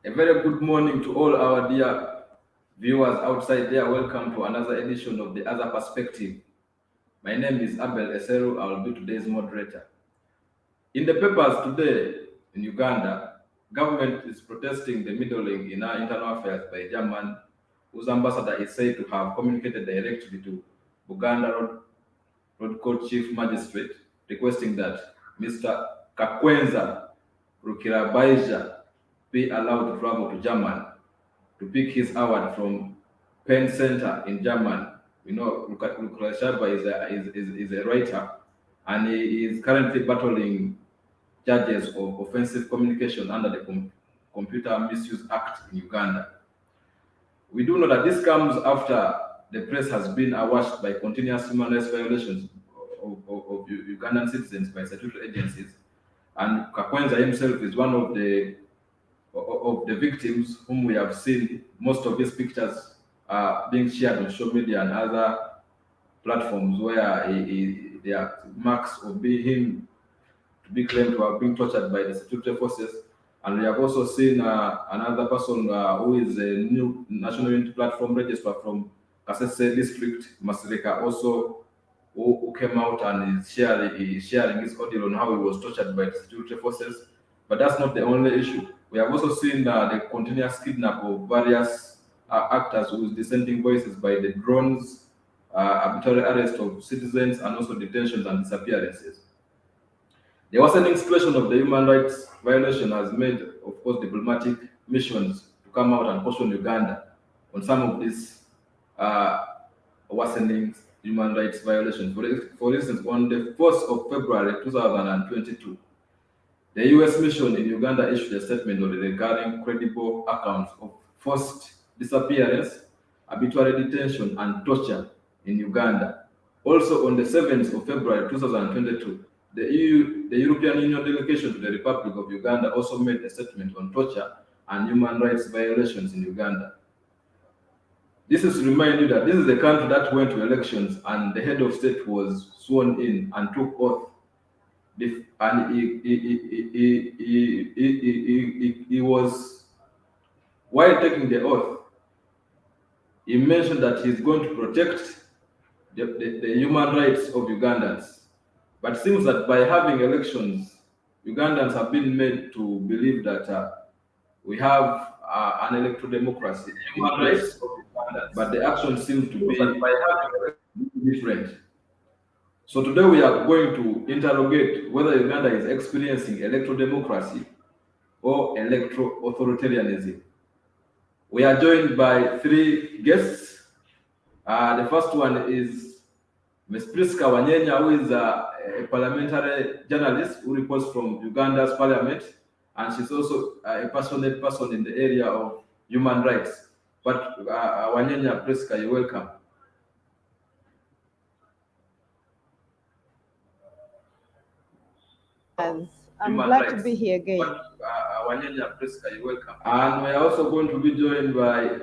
A very good morning to all our dear viewers outside there. Welcome to another edition of The Other Perspective. My name is Abel Eseru. I will be today's moderator. In the papers today in Uganda, government is protesting the meddling in our internal affairs by German, whose ambassador is said to have communicated directly to Buganda Road Court Chief Magistrate, requesting that Mr. Kakwenza Rukirabaija be allowed to travel to Germany to pick his award from Penn Center in Germany. You know, Lukrashaba is a writer, and he is currently battling charges of offensive communication under the Computer Misuse Act in Uganda. We do know that this comes after the press has been awash by continuous human rights violations of Ugandan citizens by statutory agencies, and Kakwenza himself is one of the victims whom we have seen. Most of his pictures are being shared on social media and other platforms where there are marks of him to be claimed to have been tortured by the security forces. And we have also seen another person who is a new National Unity Platform registrar from Kasese district, Masireka, also who came out and is sharing his audio on how he was tortured by the security forces. But that's not the only issue. We have also seen the continuous kidnap of various actors with dissenting voices by the drones, arbitrary arrest of citizens, and also detentions and disappearances. The worsening situation of the human rights violation has made, of course, diplomatic missions to come out and caution Uganda on some of these worsening human rights violations. For instance, on the 1st of February 2022, the US mission in Uganda issued a statement regarding credible accounts of forced disappearance, arbitrary detention, and torture in Uganda. Also, on the 7th of February 2022, the European Union delegation to the Republic of Uganda also made a statement on torture and human rights violations in Uganda. This is to remind you that this is a country that went to elections and the head of state was sworn in and took oath. And he was, while taking the oath, he mentioned that he's going to protect the human rights of Ugandans. But it seems that by having elections, Ugandans have been made to believe that we have an electoral democracy in place, but the action seems to be different. So today we are going to interrogate whether Uganda is experiencing electoral democracy or electoral authoritarianism. We are joined by three guests. The first one is Ms. Prisca Wanyenya, who is a parliamentary journalist who reports from Uganda's parliament, and she's also a passionate person in the area of human rights. But Wanyenya, Prisca, you're welcome. I'm glad to be here again. Wanyenya, Prisca, you're welcome. And we're also going to be joined by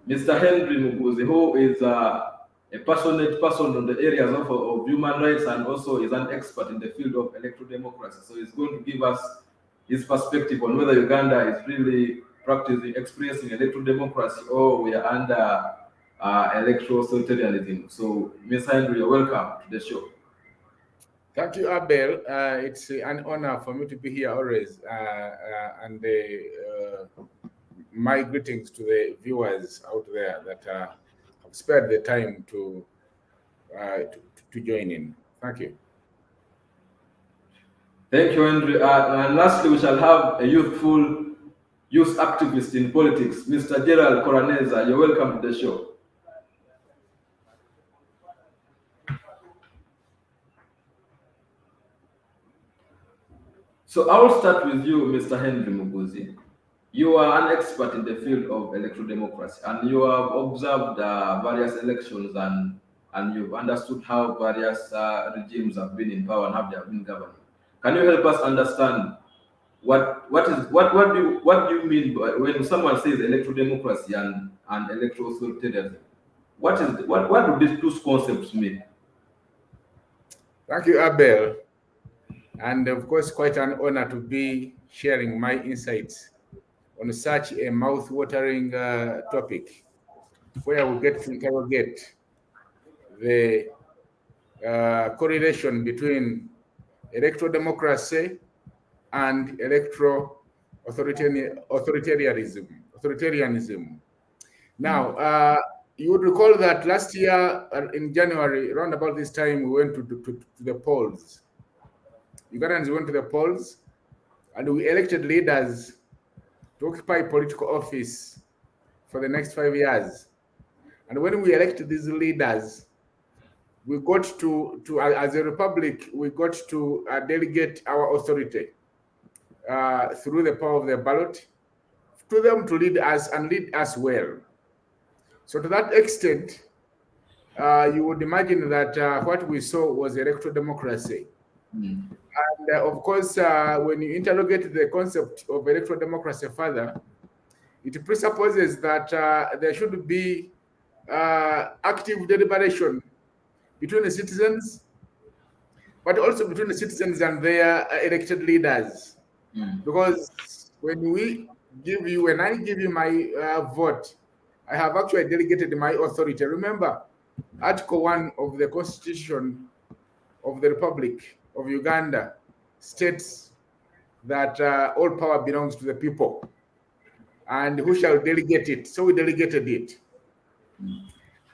Mr. Henry Muguzi, who is a passionate person on the areas of human rights and also is an expert in the field of electoral democracy. So he's going to give us his perspective on whether Uganda is really experiencing electoral democracy or we are under electoral authoritarianism. So, Ms. Henry, you're welcome to the show. Thank you, Abel. It's an honor for me to be here always. And my greetings to the viewers out there that have spared the time to join in. Thank you. Thank you, Henry. And lastly, we shall have a youth activist in politics, Mr. Gerald Koraneza. You're welcome to the show. So I will start with you, Mr. Henry Muguzi. You are an expert in the field of electoral democracy, and you have observed various elections and you've understood how various regimes have been in power and how they have been governing. Can you help us understand what do you mean by when someone says electoral democracy and electoral authoritarianism? What do these two concepts mean? Thank you, Abel. And of course, quite an honor to be sharing my insights on such a mouth-watering topic, where we get to interrogate the correlation between electoral democracy and electoral authoritarianism. Now, you would recall that last year in January, around about this time, we went to the polls. Ugandans went to the polls, and we elected leaders to occupy political office for the next 5 years. And when we elected these leaders, we got to as a republic, we got to delegate our authority through the power of the ballot to them to lead us and lead us well. So to that extent, you would imagine that what we saw was electoral democracy. And of course, when you interrogate the concept of electoral democracy further, it presupposes that there should be active deliberation between the citizens, but also between the citizens and their elected leaders. Because when I give you my vote, I have actually delegated my authority. Remember, Article 1 of the Constitution of the Republic of Uganda states that all power belongs to the people, and who shall delegate it? So we delegated it.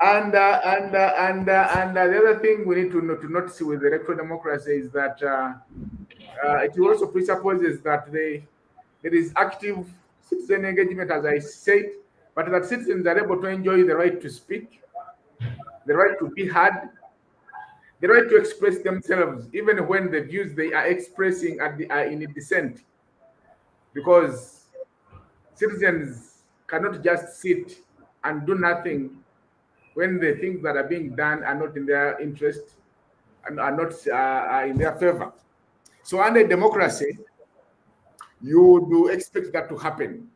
And the other thing we need to notice with electoral democracy is that it also presupposes that there is active citizen engagement, as I said, but that citizens are able to enjoy the right to speak, the right to be heard, the right to express themselves, even when the views they are expressing are in dissent. Because citizens cannot just sit and do nothing when the things that are being done are not in their interest and are not in their favor. So under democracy, you do expect that to happen,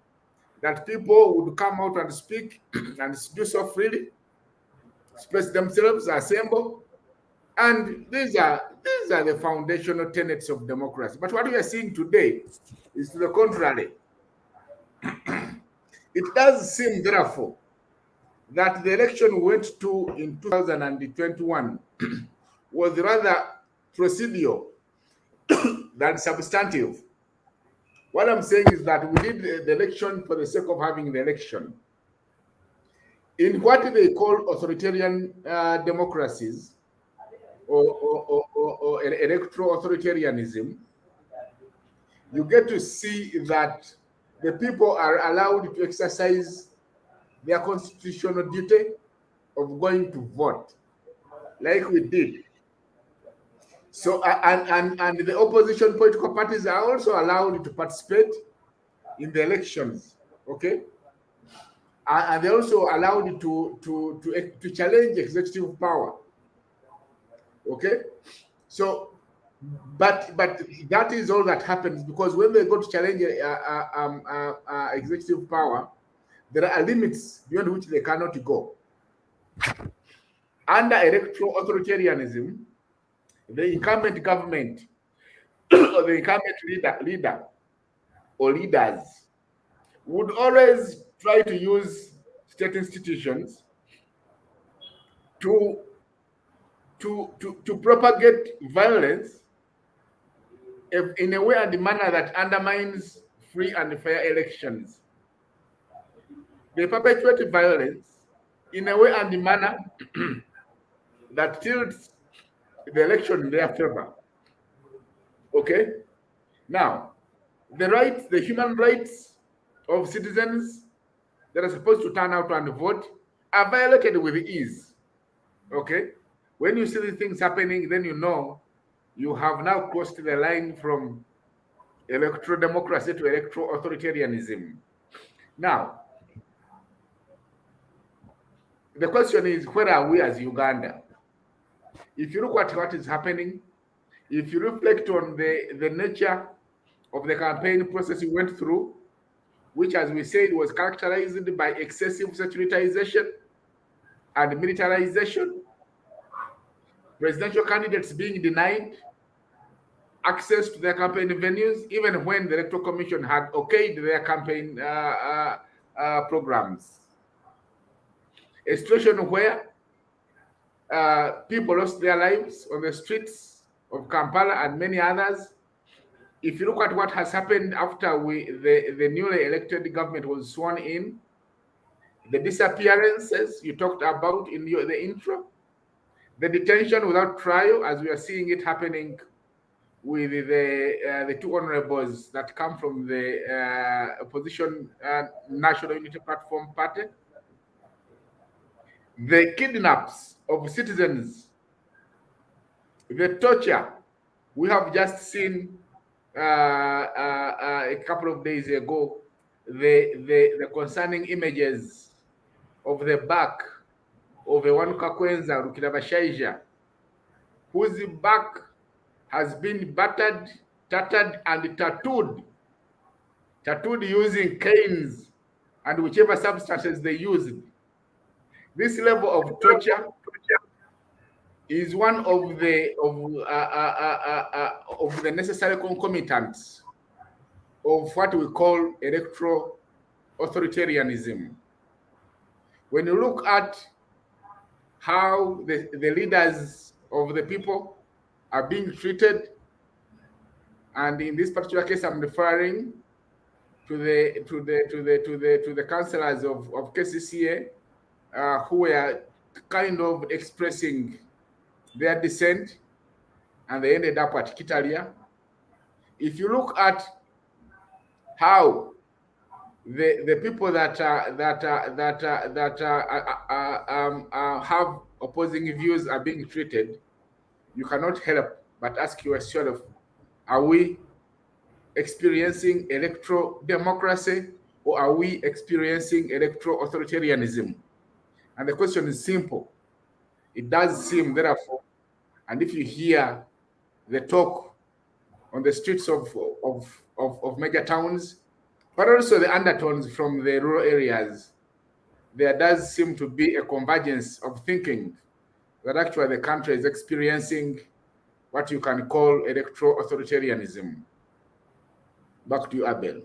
that people would come out and speak and do so freely, express themselves, assemble, and these are the foundational tenets of democracy. But what we are seeing today is to the contrary. It does seem, therefore, that the election we went to in 2021 was rather procedural than substantive. What I'm saying is that we did the election for the sake of having the election. In what they call authoritarian democracies or electoral authoritarianism, you get to see that the people are allowed to exercise their constitutional duty of going to vote, like we did. So, and the opposition political parties are also allowed to participate in the elections, okay? And they're also allowed to challenge executive power, okay? So, but that is all that happens, because when they go to challenge executive power, there are limits beyond which they cannot go. Under electoral authoritarianism, the incumbent government or the incumbent leader or leaders would always try to use state institutions to propagate violence in a way and a manner that undermines free and fair elections. They perpetuate violence in a way and a manner that tilts the election in their favor. Okay? Now, the human rights of citizens that are supposed to turn out and vote are violated with ease. Okay? When you see these things happening, then you know you have now crossed the line from electoral democracy to electoral authoritarianism. Now, the question is, where are we as Uganda? If you look at what is happening, if you reflect on the nature of the campaign process we went through, which, as we said, was characterized by excessive securitization and militarization, presidential candidates being denied, access to their campaign venues, even when the Electoral Commission had okayed their campaign programs. A situation where people lost their lives on the streets of Kampala and many others. If you look at what has happened after the newly elected government was sworn in, the disappearances you talked about in the intro, the detention without trial, as we are seeing it happening with the two honorables that come from the opposition National Unity Platform Party, the kidnaps of citizens, the torture we have just seen a couple of days ago, the concerning images of the back of a one Kakwenza Rukirabashaija, whose back has been battered, tattered, and tattooed using canes and whichever substances they used. This level of torture is one of the necessary concomitants of what we call electoral authoritarianism. When you look at how the leaders of the people are being treated, and in this particular case, I'm referring to the councillors of KCCA who were kind of expressing their dissent, and they ended up at Kitalia. If you look at how the people that have opposing views are being treated, you cannot help but ask yourself, are we experiencing electoral democracy, or are we experiencing electoral authoritarianism? And the question is simple. It does seem, therefore, and if you hear the talk on the streets of major towns, but also the undertones from the rural areas, there does seem to be a convergence of thinking that actually the country is experiencing what you can call electoral authoritarianism. Back to you, Abel.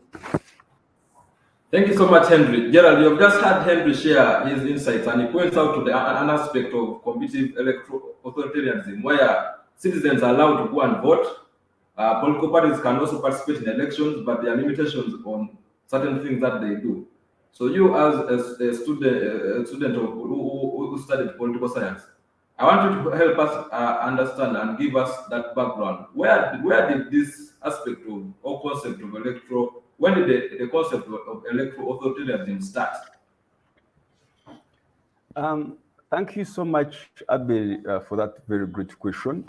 Thank you so much, Henry. Gerald, you have just had Henry share his insights, and he points out to an aspect of competitive electoral authoritarianism where citizens are allowed to go and vote. Political parties can also participate in elections, but there are limitations on certain things that they do. So you, as a student who studied political science, I want you to help us understand and give us that background. Where did this aspect of or concept of electoral, when did the concept of electoral authoritarianism start? Thank you so much, Abel, for that very great question.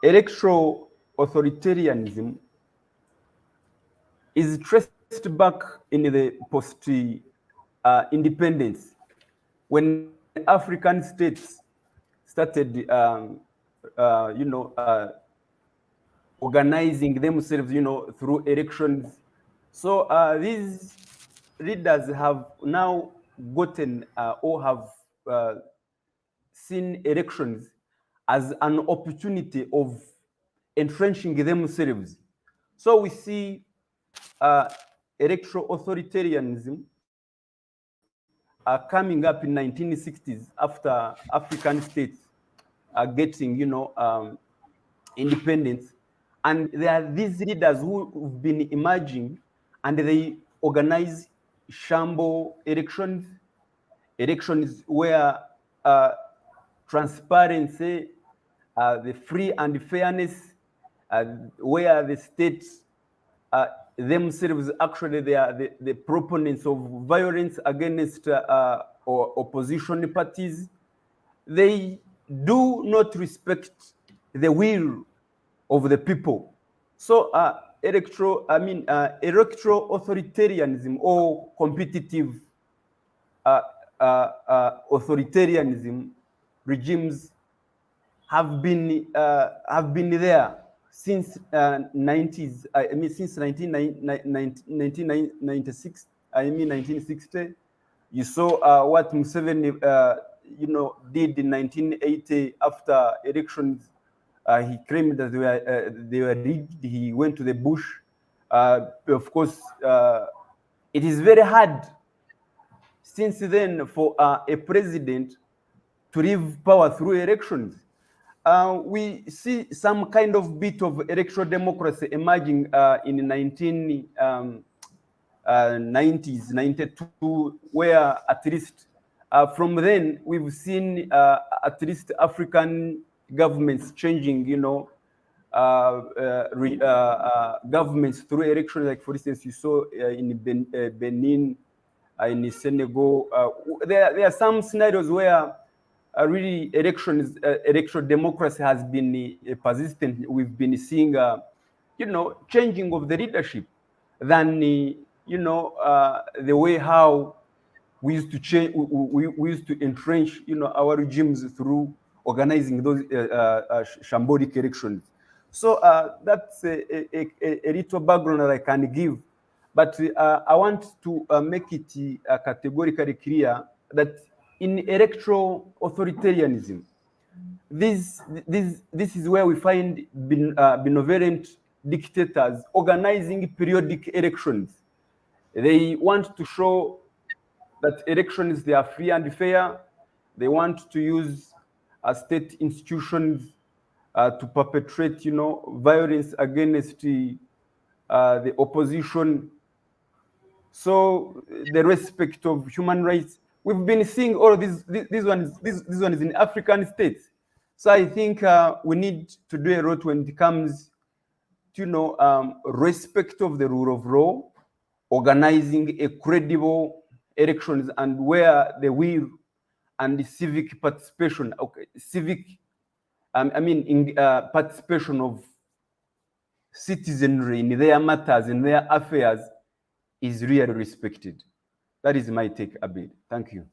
Electoral authoritarianism is traced back in the post-independence, when African states started, organizing themselves, through elections. So these leaders have now gotten or have seen elections as an opportunity of entrenching themselves. So we see electoral authoritarianism coming up in 1960s after African states are getting, independence. And there are these leaders who have been emerging, and they organize shamble elections where transparency, the free and fairness, where the states themselves actually they are the proponents of violence against or opposition parties. They do not respect the will of the people. So electoral authoritarianism or competitive authoritarianism regimes have been there since 1996. 1960. You saw what Museveni, did in 1980 after elections He claimed that they were rigged. He went to the bush. Of course, it is very hard since then for a president to leave power through elections. We see some kind of bit of electoral democracy emerging in 1990s, 92, where at least from then we've seen at least African governments changing, governments through elections. Like, for instance, you saw in Benin, in Senegal. There are some scenarios where really electoral democracy has been persistent. We've been seeing, changing of the leadership than, the way how we used to change, we used to entrench, our regimes through organizing those shambolic elections. So that's a little background that I can give. But I want to make it categorically clear that in electoral authoritarianism, this is where we find benevolent dictators organizing periodic elections. They want to show that elections, they are free and fair. They want to use state institutions to perpetrate, violence against the opposition. So the respect of human rights, we've been seeing all of these ones in African states. So I think we need to do a lot when it comes to, respect of the rule of law, organizing a credible elections, and where the will and the civic participation, participation of citizenry in their matters, in their affairs, is really respected. That is my take, Abid. Thank you.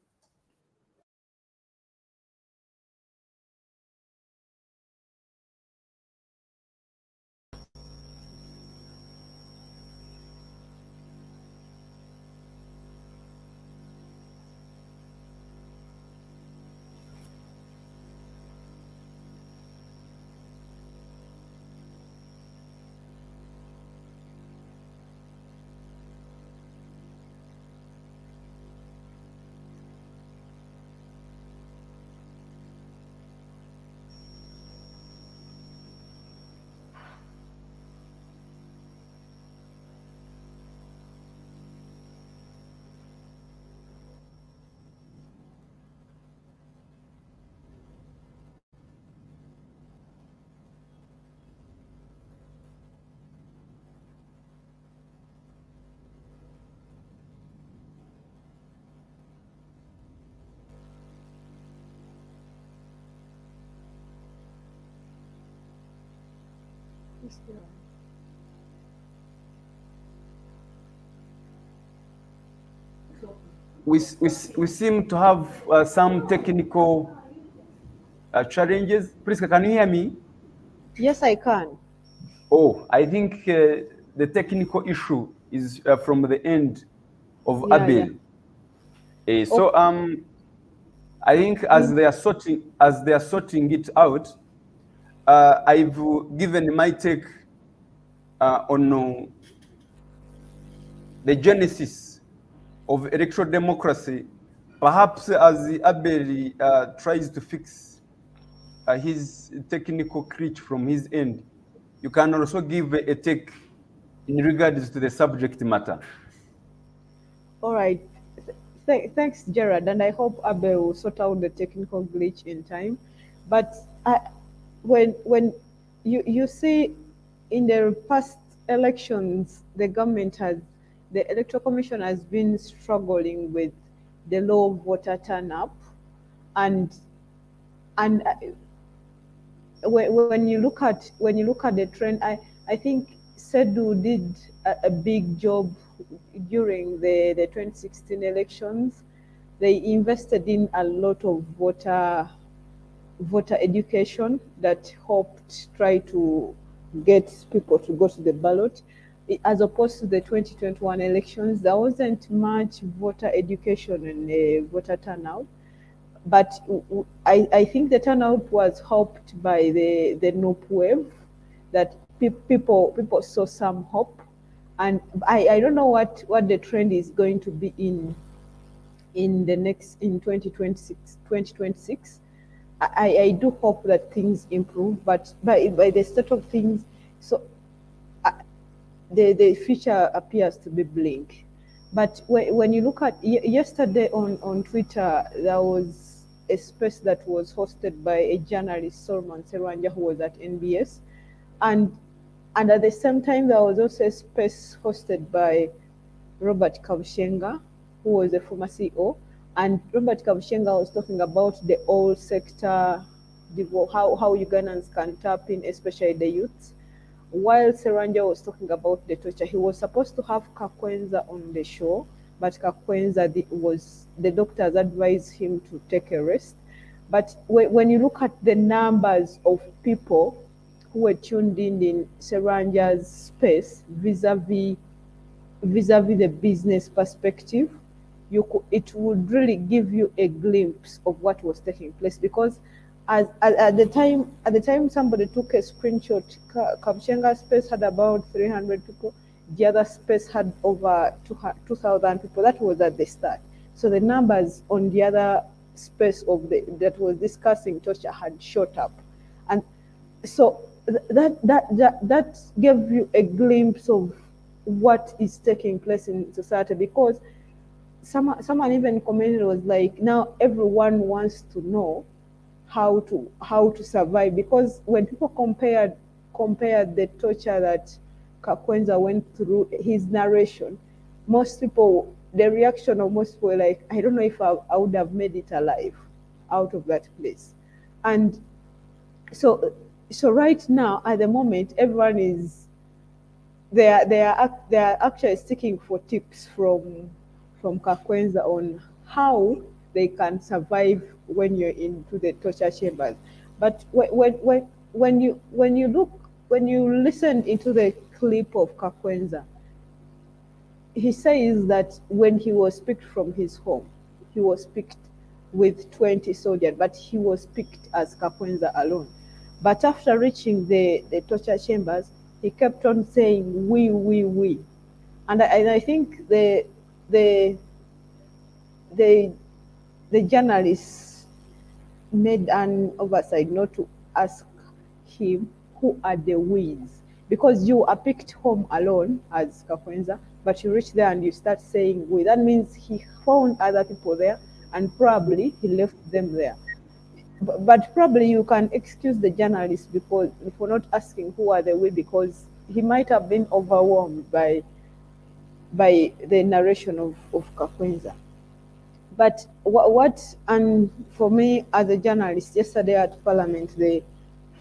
We seem to have some technical challenges. Prisca, can you hear me? Yes, I can. Oh, I think the technical issue is from the end of Abel. Yeah. So I think as they are sorting it out, I've given my take on the genesis of electoral democracy. Perhaps as Abel tries to fix his technical glitch from his end, you can also give a take in regards to the subject matter. All right. Thanks, Gerard, and I hope Abel will sort out the technical glitch in time. But when you see in the past elections, the Electoral Commission has been struggling with the low voter turnout, and when you look at the trend, I think SEDU did a big job during the 2016 elections. They invested in a lot of voter education that helped try to get people to go to the ballot. As opposed to the 2021 elections, there wasn't much voter education and voter turnout. but I think the turnout was helped by the NOP wave, that people saw some hope, and I don't know what the trend is going to be in 2026. I do hope that things improve, but by the state of things, so the future appears to be bleak. But when you look at yesterday on Twitter, there was a space that was hosted by a journalist, Solomon Serwanja, who was at NBS, and at the same time there was also a space hosted by Robert Kabushenga, who was a former CEO, and Robert Kabushenga was talking about the oil sector, how Ugandans can tap in, especially the youths, while Seranja was talking about the torture. He was supposed to have Kakwenza on the show, but Kakwenza the doctors advised him to take a rest. But when you look at the numbers of people who were tuned in Seranja's space vis-a-vis the business perspective, it would really give you a glimpse of what was taking place, because at the time somebody took a screenshot, Kabushenga space had about 300 people, the other space had over 2,000 people. That was at the start. So the numbers on the other space that was discussing torture had shot up, and so that gave you a glimpse of what is taking place in society, because someone even commented, was like, now everyone wants to know how to survive, because when people compared the torture that Kakwenza went through, his narration, the reaction of most people were like, I don't know if I would have made it alive out of that place. And so right now, at the moment, everyone is they are actually seeking for tips from Kakwenza on how they can survive when you're into the torture chambers. But when you listen into the clip of Kakwenza, he says that when he was picked from his home, he was picked with 20 soldiers, but he was picked as Kakwenza alone. But after reaching the torture chambers, he kept on saying, we. And I think the journalists made an oversight not to ask him who are the we's, because you are picked home alone as Kakwenza, but you reach there and you start saying we. That means he found other people there, and probably he left them there. But probably you can excuse the journalist for not asking who are the we, because he might have been overwhelmed by the narration of Kakwenza. But and for me as a journalist, yesterday at Parliament,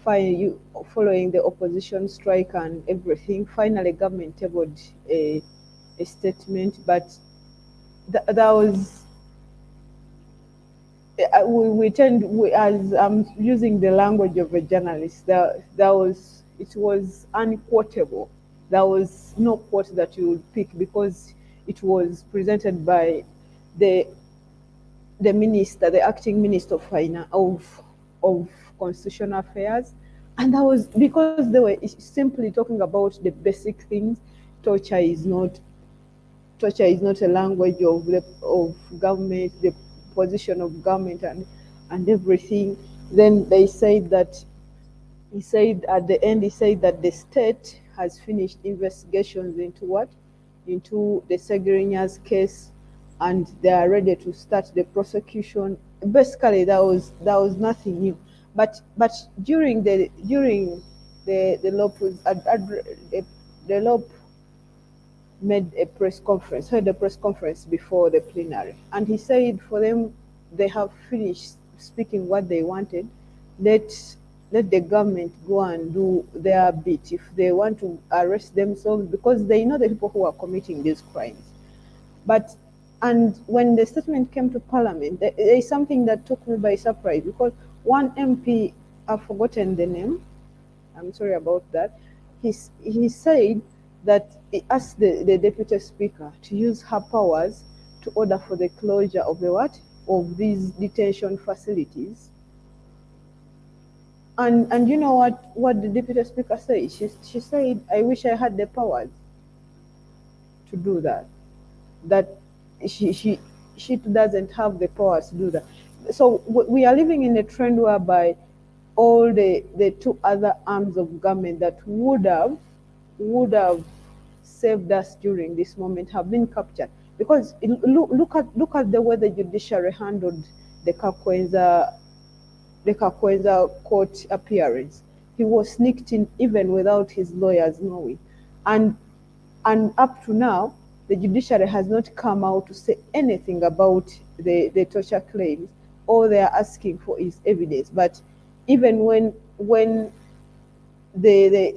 following the opposition strike and everything, finally government tabled a statement, but that was, as I'm using the language of a journalist, it was unquotable. There was no quote that you would pick, because it was presented by the minister, the acting minister of finance of constitutional affairs, and that was because they were simply talking about the basic things. Torture is not a language of government, the position of government and everything. Then he said at the end that the state has finished investigations into the Segerinya's case, and they are ready to start the prosecution. Basically, that was nothing new. But during the LOP made a press conference, held a press conference before the plenary, and he said for them, they have finished speaking what they wanted. Let the government go and do their bit if they want to arrest themselves, because they know the people who are committing these crimes. And when the statement came to Parliament, there is something that took me by surprise, because one MP, I've forgotten the name, I'm sorry about that, he said that he asked the Deputy Speaker to use her powers to order for the closure of of these detention facilities. And you know what the deputy speaker said? She said, I wish I had the powers to do that. That she doesn't have the powers to do that. So we are living in a trend whereby all the two other arms of government that would have saved us during this moment have been captured. Because look at the way the judiciary handled the Kakwenza court appearance. He was sneaked in even without his lawyers knowing. And up to now, the judiciary has not come out to say anything about the torture claims. All they are asking for is evidence. But even when the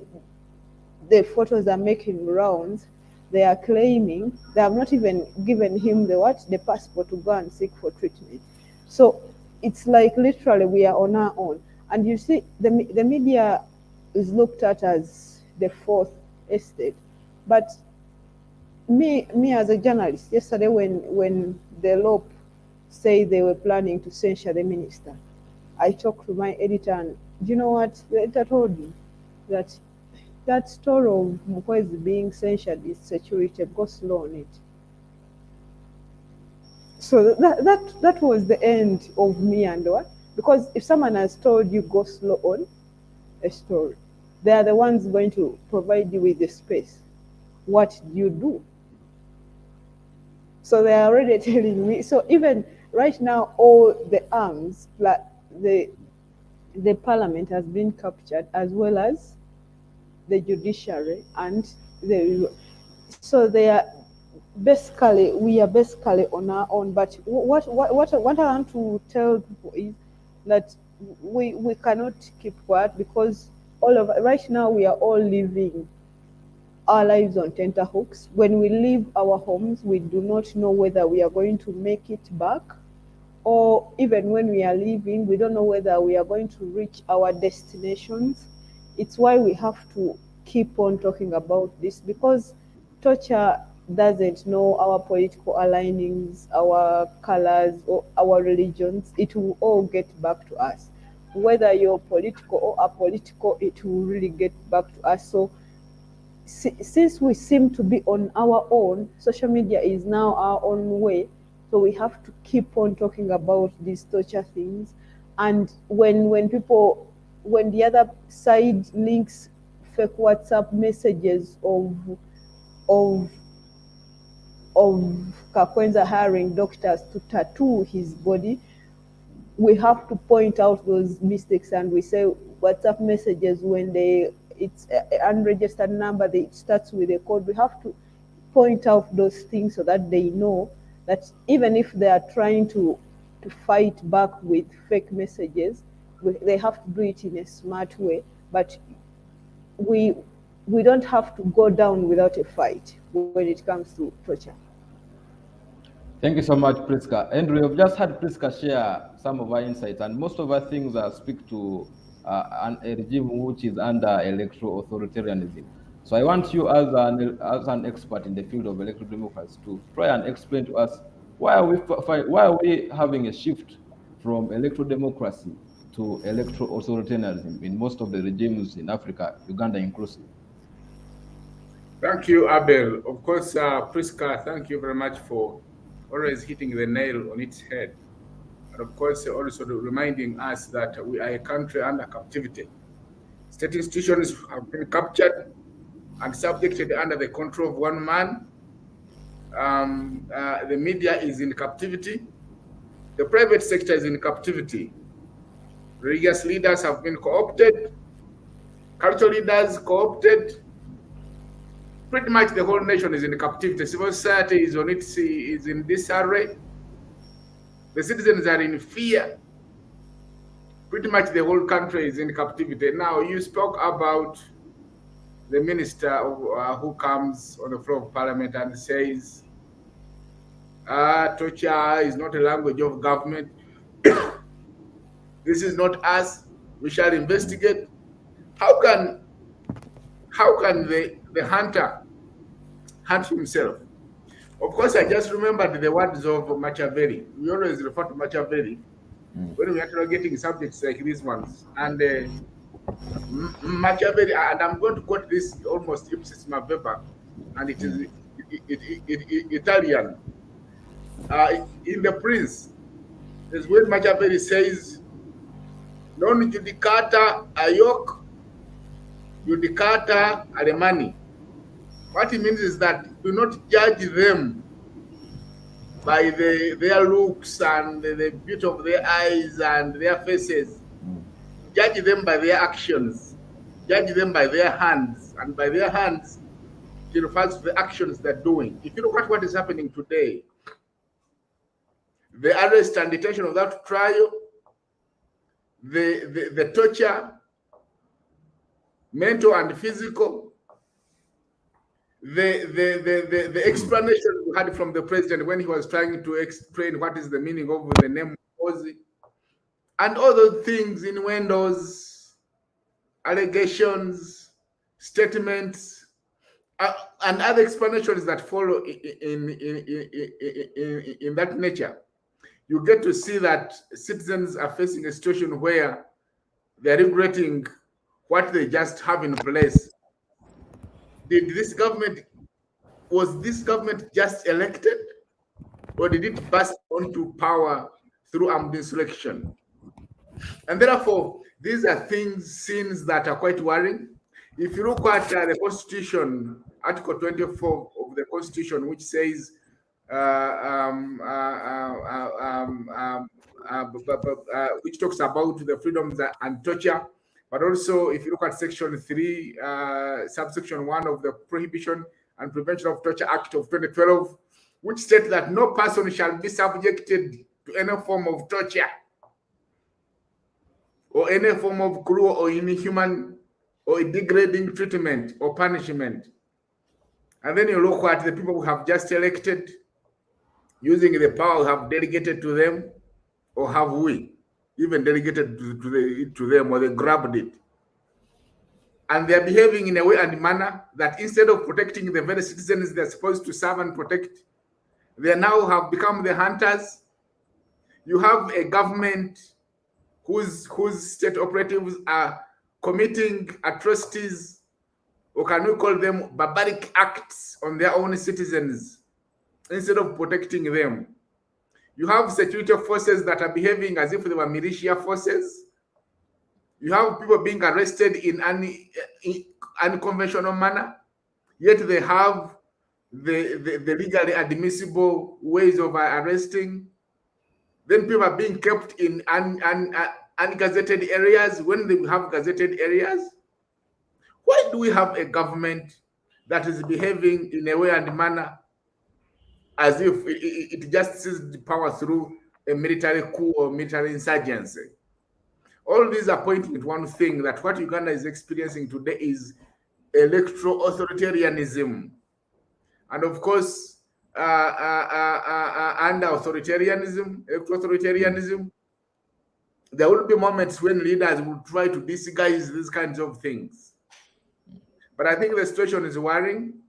photos are making rounds, they are claiming they have not even given him the passport to go and seek for treatment. So it's like literally we are on our own. And you see, the media is looked at as the fourth estate. But me as a journalist, yesterday when the LOP say they were planning to censure the minister, I talked to my editor, and do you know what the editor told me? That story of Muguzi being censured is security. Go slow on it. So that was the end of me and what? Because if someone has told you go slow on a story, they are the ones going to provide you with the space. What do you do? So they are already telling me. So even right now, all the arms, like the parliament has been captured, as well as the judiciary, and so we are basically on our own. But what I want to tell people is that we cannot keep quiet, because right now we are all living our lives on tenterhooks. When we leave our homes, we do not know whether we are going to make it back, or even when we are leaving, we don't know whether we are going to reach our destinations. It's why we have to keep on talking about this, because torture doesn't know our political alignings, our colors, or our religions. It will all get back to us. Whether you're political or apolitical, it will really get back to us. So since we seem to be on our own, social media is now our own way. So we have to keep on talking about these torture things. And when the other side links fake WhatsApp messages of Kakwenza hiring doctors to tattoo his body, we have to point out those mistakes, and we say WhatsApp messages, when it's an unregistered number, it starts with a code. We have to point out those things so that they know that even if they are trying to fight back with fake messages, they have to do it in a smart way. But we don't have to go down without a fight when it comes to torture. Thank you so much, Prisca. Andrew, you've just had Prisca share some of our insights, and most of our things speak to a regime which is under electoral authoritarianism. So I want you, as an expert in the field of electoral democracy, to try and explain to us why are we having a shift from electoral democracy to electoral authoritarianism in most of the regimes in Africa, Uganda inclusive. Thank you, Abel. Of course, Prisca, thank you very much for always hitting the nail on its head. And of course, also reminding us that we are a country under captivity. State institutions have been captured and subjected under the control of one man. The media is in captivity. The private sector is in captivity. Religious leaders have been co-opted. Cultural leaders co-opted. Pretty much the whole nation is in captivity. Civil society is in disarray. The citizens are in fear. Pretty much the whole country is in captivity. Now, you spoke about the minister who comes on the floor of parliament and says, torture is not a language of government. This is not us. We shall investigate. How can the hunter hunt himself? Of course, I just remembered the words of Machiavelli. We always refer to Machiavelli when we are interrogating subjects like these ones. And Machiavelli, and I'm going to quote this almost ipsis verbis, and it is Italian. In The Prince, is when Machiavelli says, "Non judicata a yoke, judicata Alemani." What it means is that do not judge them by their looks and the beauty of their eyes and their faces. Judge them by their actions. Judge them by their hands. And by their hands, it refers to the actions they're doing. If you look at what is happening today, the arrest and detention without trial, the torture, mental and physical, the explanation we had from the president when he was trying to explain what is the meaning of the name Muguzi, and all those things, innuendos, allegations, statements, and other explanations that follow in that nature, you get to see that citizens are facing a situation where they're regretting what they just have in place. Was this government just elected, or did it burst onto power through armed insurrection? And therefore, these are scenes that are quite worrying. If you look at the Constitution, Article 24 of the Constitution, which says, which talks about the freedoms and torture, but also if you look at Section 3, subsection 1 of the Prohibition and Prevention of Torture Act of 2012, which states that no person shall be subjected to any form of torture or any form of cruel or inhuman or degrading treatment or punishment. And then you look at the people who have just elected, using the power we have delegated to them, or have we even delegated to them, or they grabbed it. And they're behaving in a way and manner that instead of protecting the very citizens they're supposed to serve and protect, they now have become the hunters. You have a government whose state operatives are committing atrocities, or can we call them barbaric acts, on their own citizens instead of protecting them. You have security forces that are behaving as if they were militia forces. You have people being arrested in unconventional manner, yet they have the legally admissible ways of arresting. Then people are being kept in ungazetted areas when they have gazetted areas. Why do we have a government that is behaving in a way and manner as if it just seized the power through a military coup or military insurgency? All these are pointing at one thing, that what Uganda is experiencing today is electoral authoritarianism. And of course, under authoritarianism, electoral authoritarianism, there will be moments when leaders will try to disguise these kinds of things. But I think the situation is worrying,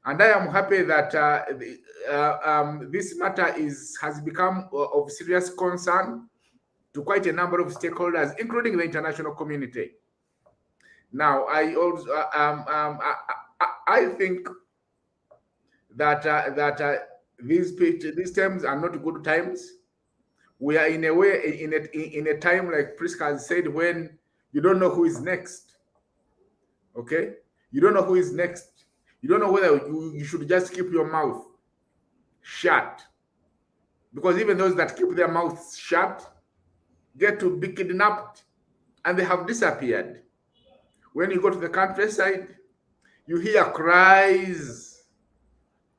and I am happy that this matter has become of serious concern to quite a number of stakeholders, including the international community. Now, I also I think that these times are not good times. We are in a way in a time, like Prisca has said, when you don't know who is next. Okay, you don't know who is next. You don't know whether you should just keep your mouth shut, because even those that keep their mouths shut get to be kidnapped, and they have disappeared. When you go to the countryside, you hear cries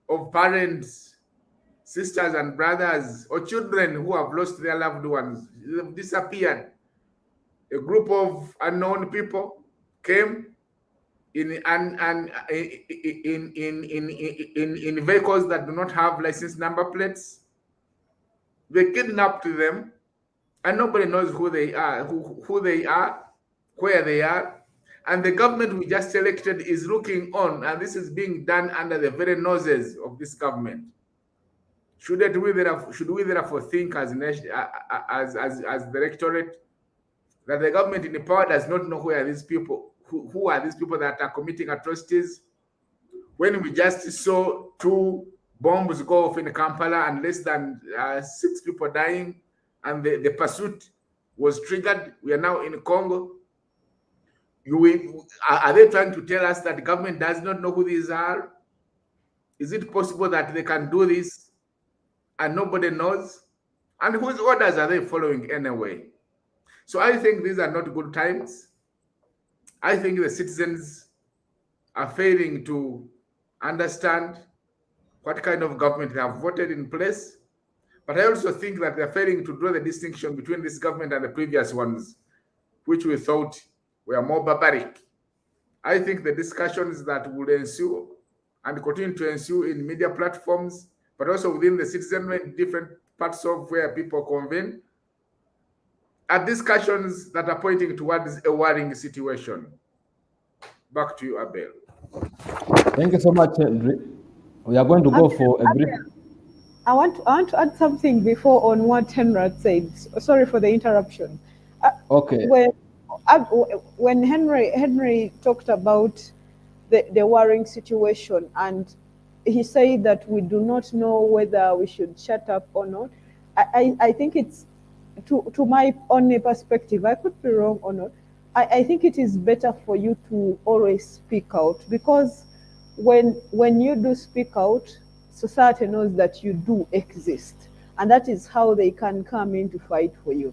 of parents, sisters and brothers, or children who have lost their loved ones. They've disappeared. A group of unknown people came in vehicles that do not have license number plates. They kidnapped them, and nobody knows who they are, where they are. And the government we just elected is looking on, and this is being done under the very noses of this government. Should we therefore think as the electorate that the government in power does not know who are these people, who are these people that are committing atrocities? When we just saw 2 bombs go off in Kampala and less than 6 people dying, and the pursuit was triggered, we are now in Congo. Are they trying to tell us that the government does not know who these are? Is it possible that they can do this and nobody knows? And whose orders are they following anyway? So I think these are not good times. I think the citizens are failing to understand what kind of government they have voted in place. But I also think that they're failing to draw the distinction between this government and the previous ones, which we thought were more barbaric. I think the discussions that will ensue and continue to ensue in media platforms, but also within the citizenry in different parts of where people convene, are discussions that are pointing towards a worrying situation. Back to you, Abel. Thank you so much, Henry. We are going to go for a brief. I want to add something before on what Henry said. Sorry for the interruption. Okay. When Henry talked about the worrying situation, and he said that we do not know whether we should shut up or not, I think it's, to my only perspective, I could be wrong or not, I think it is better for you to always speak out, because when you do speak out, society knows that you do exist, and that is how they can come in to fight for you.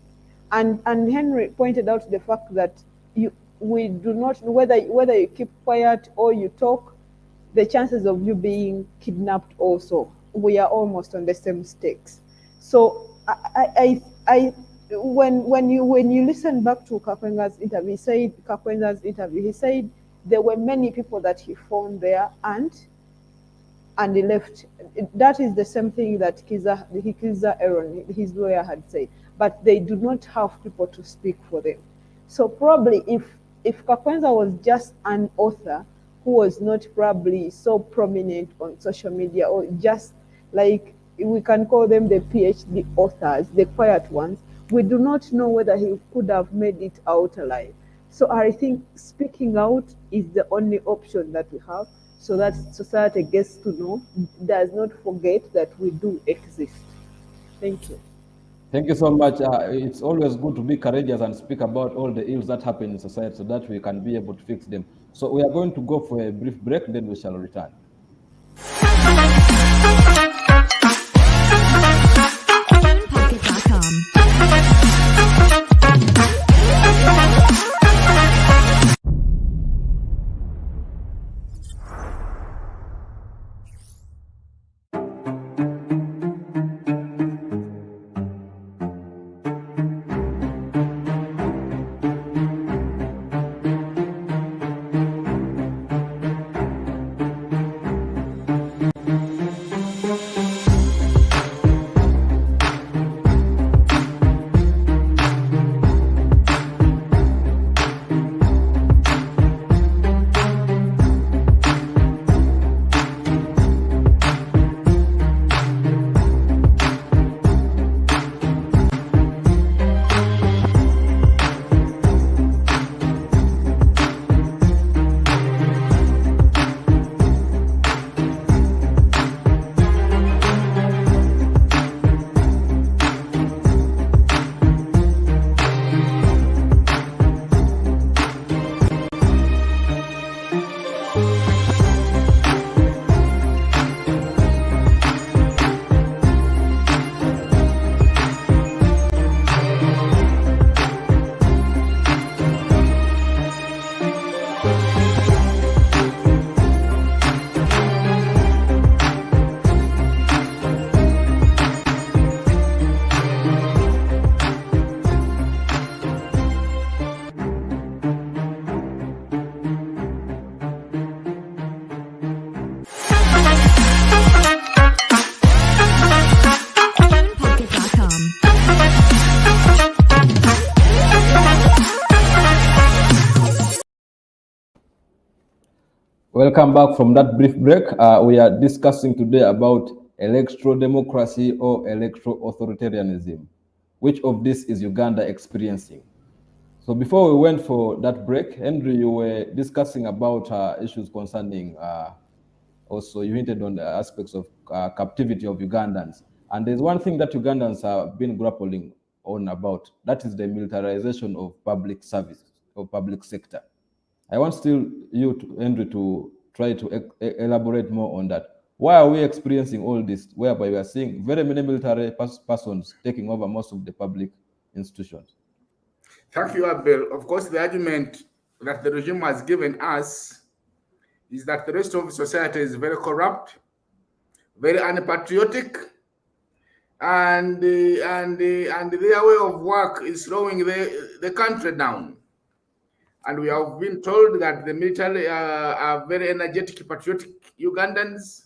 And Henry pointed out the fact that we do not know whether you keep quiet or you talk, the chances of you being kidnapped also, we are almost on the same stakes. So when you listen back to Kakwenza's interview, he said there were many people that he found there and he left. That is the same thing that Kiza Aaron, his lawyer, had said, but they do not have people to speak for them. So probably if Kakwenza was just an author who was not probably so prominent on social media, or just like we can call them the PhD authors, the quiet ones, we do not know whether he could have made it out alive. So I think speaking out is the only option that we have, so that society gets to know, does not forget that we do exist. Thank you. Thank you so much. It's always good to be courageous and speak about all the ills that happen in society so that we can be able to fix them. So we are going to go for a brief break, then we shall return. Welcome back from that brief break. We are discussing today about electoral democracy or electoral authoritarianism? Which of this is Uganda experiencing? So before we went for that break, Henry, you were discussing about issues concerning, also you hinted on the aspects of captivity of Ugandans. And there's one thing that Ugandans have been grappling on about, that is the militarization of public service, or public sector. I want still you, Henry, to try to elaborate more on that. Why are we experiencing all this, whereby we are seeing very many military persons taking over most of the public institutions? Thank you, Abel. Of course, the argument that the regime has given us is that the rest of society is very corrupt, very unpatriotic, and their way of work is slowing the country down. And we have been told that the military are very energetic, patriotic Ugandans,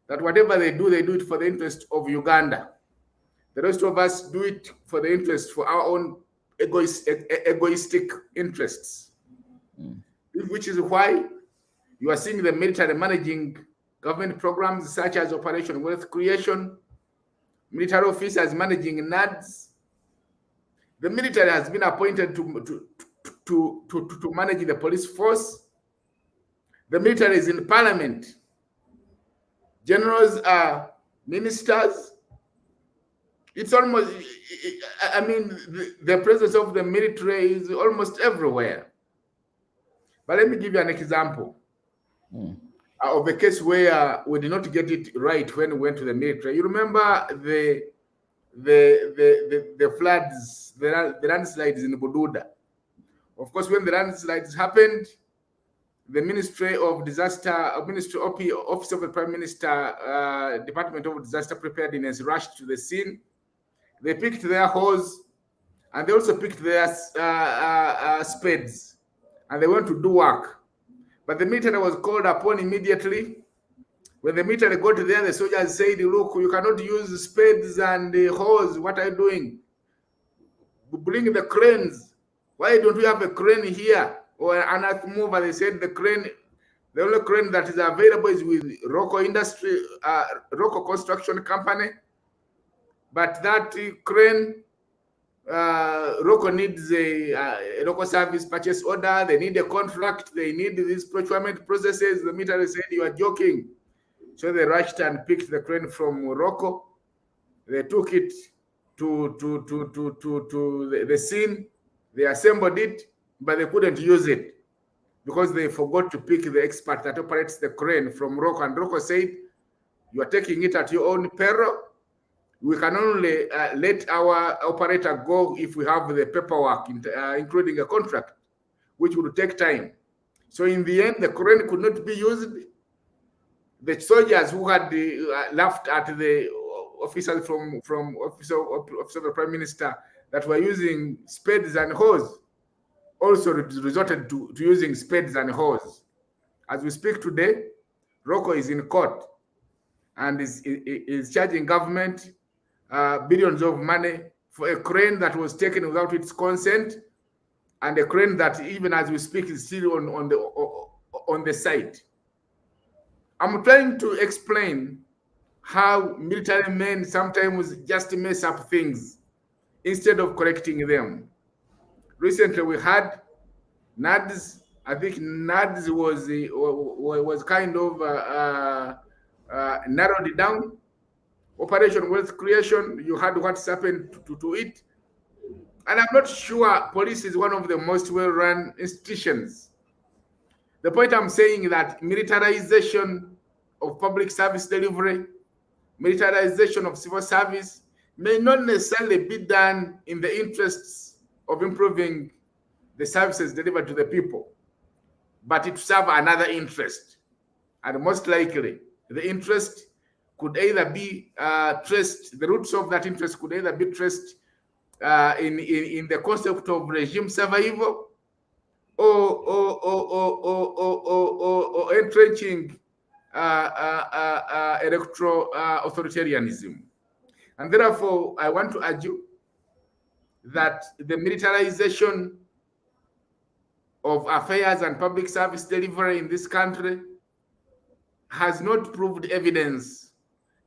that whatever they do it for the interest of Uganda. The rest of us do it for the interest, for our own egoistic interests. Which is why you are seeing the military managing government programs such as Operation Wealth Creation, military officers managing NADS. The military has been appointed to manage the police force. The military is in parliament. Generals are ministers. It's almost, I mean, the presence of the military is almost everywhere. But let me give you an example of a case where we did not get it right when we went to the military. You remember the floods, the landslides in Bududa. Of course, when the landslides happened, the Ministry of Disaster, Office of the Prime Minister, Department of Disaster Preparedness rushed to the scene. They picked their hose, and they also picked their spades, and they went to do work. But the military was called upon immediately. When the military got there, the soldiers said, "Look, you cannot use spades and hose. What are you doing? Bring the cranes. Why don't we have a crane here or an earth mover?" They said the only crane that is available is with Rocco Construction Company. But that crane, Rocco needs a local service purchase order. They need a contract. They need these procurement processes. The military said, "You are joking." So they rushed and picked the crane from Rocco. They took it to the scene. They assembled it, but they couldn't use it because they forgot to pick the expert that operates the crane from Rocco. And Rocco said, "You are taking it at your own peril. We can only let our operator go if we have the paperwork, including a contract, which would take time." So in the end, the crane could not be used. The soldiers who had laughed at the officers from Office of the Prime Minister that were using spades and hose also resorted to using spades and hose. As we speak today, Rocco is in court and is charging government billions of money for a crane that was taken without its consent, and a crane that, even as we speak, is still on the site. I'm trying to explain how military men sometimes just mess up things instead of correcting them. Recently, we had NADS. I think NADS was kind of narrowed down. Operation Wealth Creation, you had what's happened to it. And I'm not sure police is one of the most well-run institutions. The point I'm saying is that militarization of public service delivery, militarization of civil service may not necessarily be done in the interests of improving the services delivered to the people, but it serves another interest. And most likely, the interest could either be traced, the roots of that interest could either be traced in the concept of regime survival or entrenching electoral authoritarianism. And therefore, I want to argue that the militarization of affairs and public service delivery in this country has not proved evidence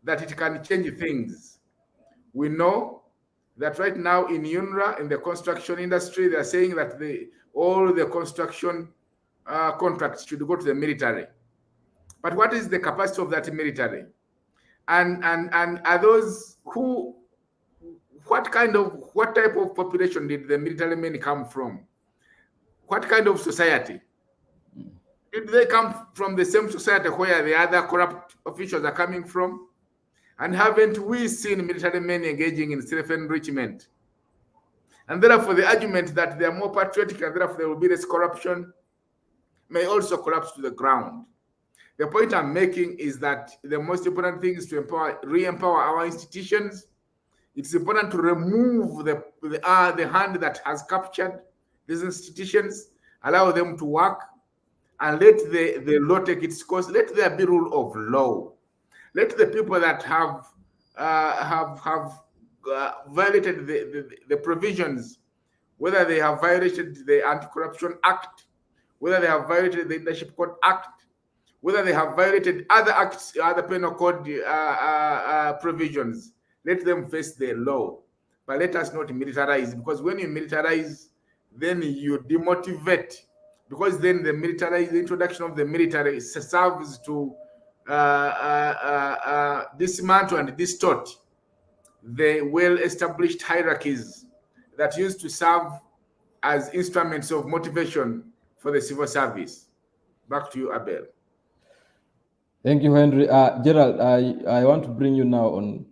that it can change things. We know that right now in UNRWA, in the construction industry, they are saying that all the construction contracts should go to the military. But what is the capacity of that military? And are those who, what type of population did the military men come from? What kind of society? Did they come from the same society where the other corrupt officials are coming from? And haven't we seen military men engaging in self-enrichment? And therefore, the argument that they are more patriotic and therefore there will be less corruption may also collapse to the ground. The point I'm making is that the most important thing is to re-empower our institutions. It's important to remove the hand that has captured these institutions, allow them to work, and let the law take its course. Let there be rule of law. Let the people that have violated the provisions, whether they have violated the Anti-Corruption Act, whether they have violated the Leadership Code Act, whether they have violated other acts, other penal code provisions, let them face the law. But let us not militarize, because when you militarize, then you demotivate, because then the introduction of the military serves to dismantle and distort the well-established hierarchies that used to serve as instruments of motivation for the civil service. Back to you, Abel. Thank you, Henry. Gerald, I want to bring you now on.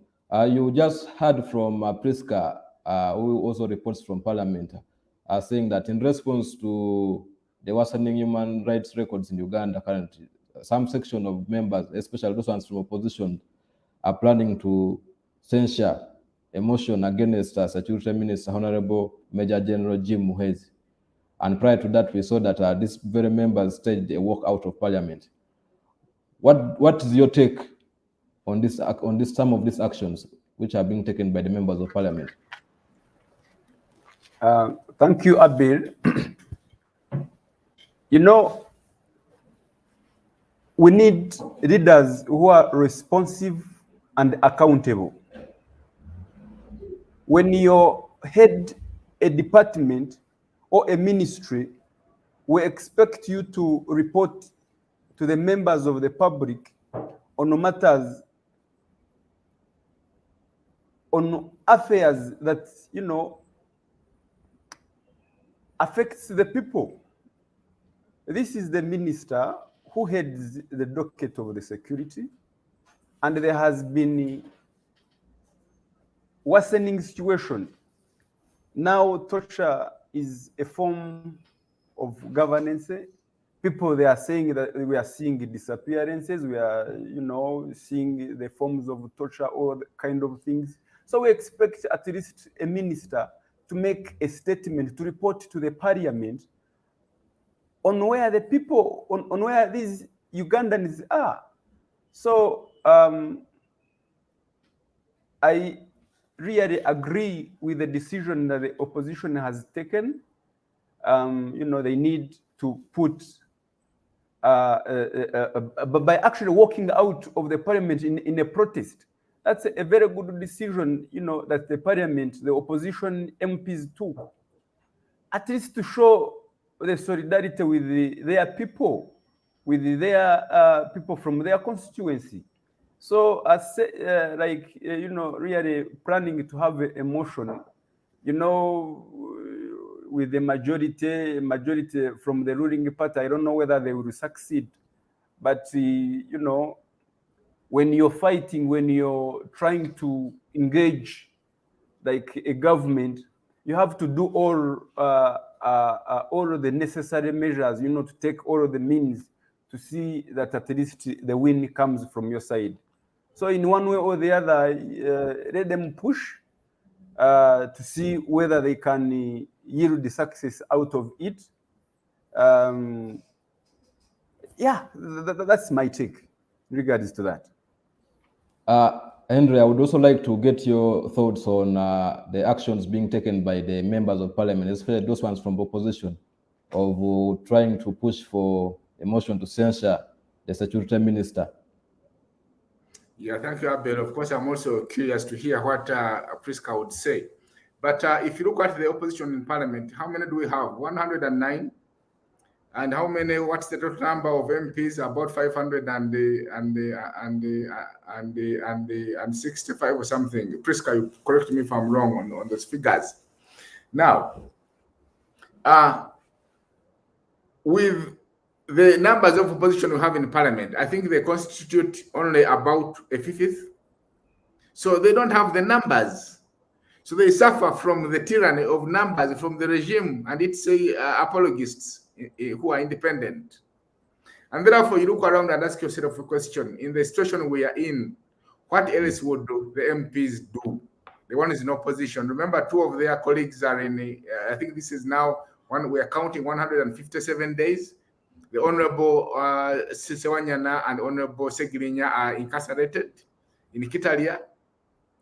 You just heard from Prisca, who also reports from Parliament, saying that in response to the worsening human rights records in Uganda currently, some section of members, especially those ones from opposition, are planning to censure a motion against Security Minister Honorable Major General Jim Muguzi. And prior to that, we saw that these very members staged a walk out of Parliament. What is your take on this? Some of these actions which are being taken by the members of Parliament? Thank you, Abel. You know, we need leaders who are responsive and accountable. When you head a department or a ministry, we expect you to report to the members of the public on matters, on affairs that, you know, affects the people. This is the minister who heads the docket of the security, and there has been worsening situation. Now torture is a form of governance. People, they are saying that we are seeing disappearances, we are, you know, seeing the forms of torture, all kind of things. So we expect at least a minister to make a statement, to report to the Parliament on where the people, on where these Ugandans are. So I really agree with the decision that the opposition has taken. You know, they need to put, by actually walking out of the Parliament in a protest. That's a very good decision, you know, that the Parliament, the opposition MPs took, at least to show the solidarity with their people, with their people from their constituency. So, you know, really planning to have a motion, you know, with the majority from the ruling party. I don't know whether they will succeed, but you know, when you're fighting, when you're trying to engage like a government, you have to do all of the necessary measures, you know, to take all of the means to see that at least the win comes from your side. So in one way or the other, let them push to see whether they can yield the success out of it. Yeah, that's my take in regards to that. Henry, I would also like to get your thoughts on the actions being taken by the members of Parliament, especially those ones from opposition, of trying to push for a motion to censure the security minister. Yeah, thank you, Abel. Of course, I'm also curious to hear what Prisca would say. But if you look at the opposition in Parliament, how many do we have? 109. And how many? What's the total number of MPs? About 500 and 65 or something. Prisca, you correct me if I'm wrong on those figures. Now, with the numbers of opposition we have in Parliament, I think they constitute only about a fifth. So they don't have the numbers. So they suffer from the tyranny of numbers from the regime and its apologists who are independent. And therefore, you look around and ask yourself a question. In the situation we are in, what else would the MPs do? The one is in opposition. Remember, two of their colleagues are in, I think this is now, we are counting 157 days. The Honorable Prisca Wanyenya and Honorable Segirinya are incarcerated in Kitalia,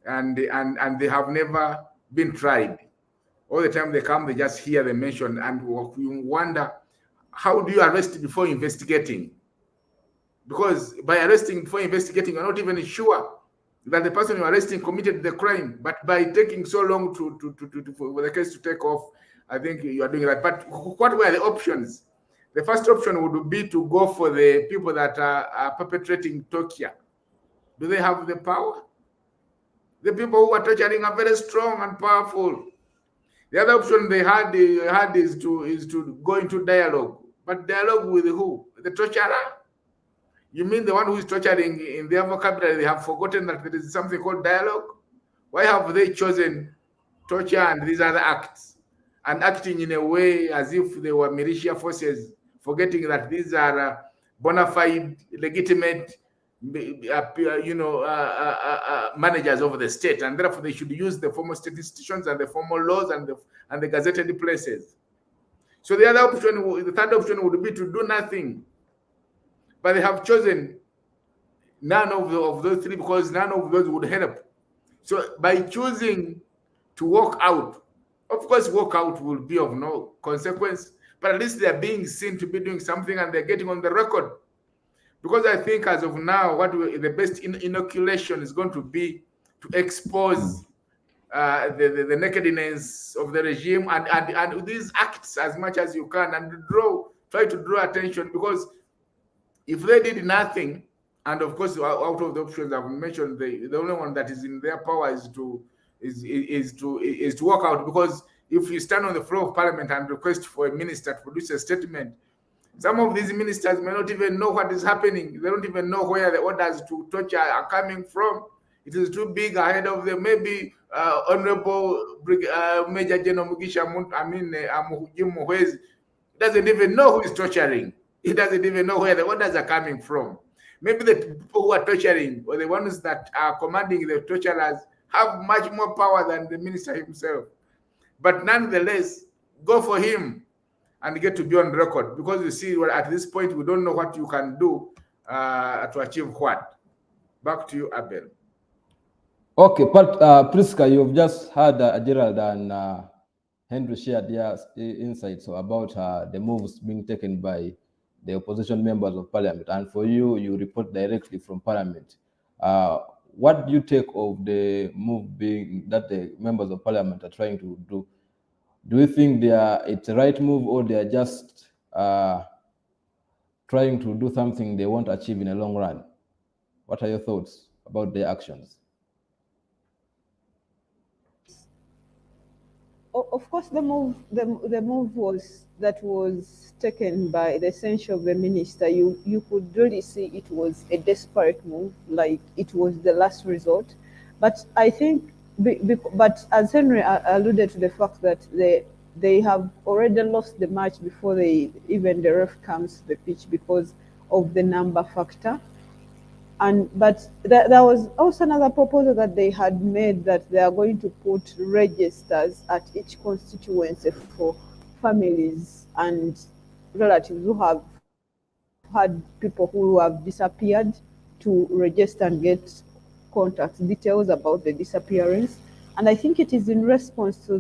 and they have never been tried. All the time they come, they just hear them mentioned, and you wonder, how do you arrest before investigating? Because by arresting before investigating, you're not even sure that the person you're arresting committed the crime. But by taking so long for the case to take off, I think you are doing that. But what were the options? The first option would be to go for the people that are perpetrating torture. Do they have the power? The people who are torturing are very strong and powerful. The other option they had is to go into dialogue. But dialogue with who? The torturer? You mean the one who is torturing? In their vocabulary, they have forgotten that there is something called dialogue? Why have they chosen torture and these other acts, and acting in a way as if they were militia forces, forgetting that these are bona fide, legitimate, managers of the state, and therefore they should use the formal state institutions and the formal laws and the gazetted places. So the other option, the third option, would be to do nothing. But they have chosen none of those three because none of those would help. So by choosing to walk out, of course, walk out will be of no consequence, but at least they're being seen to be doing something and they're getting on the record. Because I think as of now, the best inoculation is going to be to expose the nakedness of the regime and these acts as much as you can, and try to draw attention. Because if they did nothing, and of course out of the options I've mentioned, the only one that is in their power is to walk out. Because if you stand on the floor of Parliament and request for a minister to produce a statement, some of these ministers may not even know what is happening. They don't even know where the orders to torture are coming from. It is too big ahead of them. Maybe Honorable Major General Muguzi doesn't even know who is torturing. He doesn't even know where the orders are coming from. Maybe the people who are torturing, or the ones that are commanding the torturers, have much more power than the minister himself. But nonetheless, go for him and get to be on record, because you see, at this point, we don't know what you can do to achieve what. Back to you, Abel. Okay, but Prisca, you've just heard Gerald and Henry shared their insights about the moves being taken by the opposition members of Parliament. And for you, you report directly from Parliament. What do you take of the move being that the members of Parliament are trying to do? Do you think it's a right move, or they are just trying to do something they won't achieve in a long run? What are your thoughts about their actions? Of course, the move was taken by the censure of the minister. You could really see it was a desperate move, like it was the last resort. But I think, but as Henry alluded to the fact that they have already lost the match before the ref comes to the pitch because of the number factor. But there was also another proposal that they had made, that they are going to put registers at each constituency for families and relatives who have had people who have disappeared, to register and get contact details about the disappearance. And I think it is in response to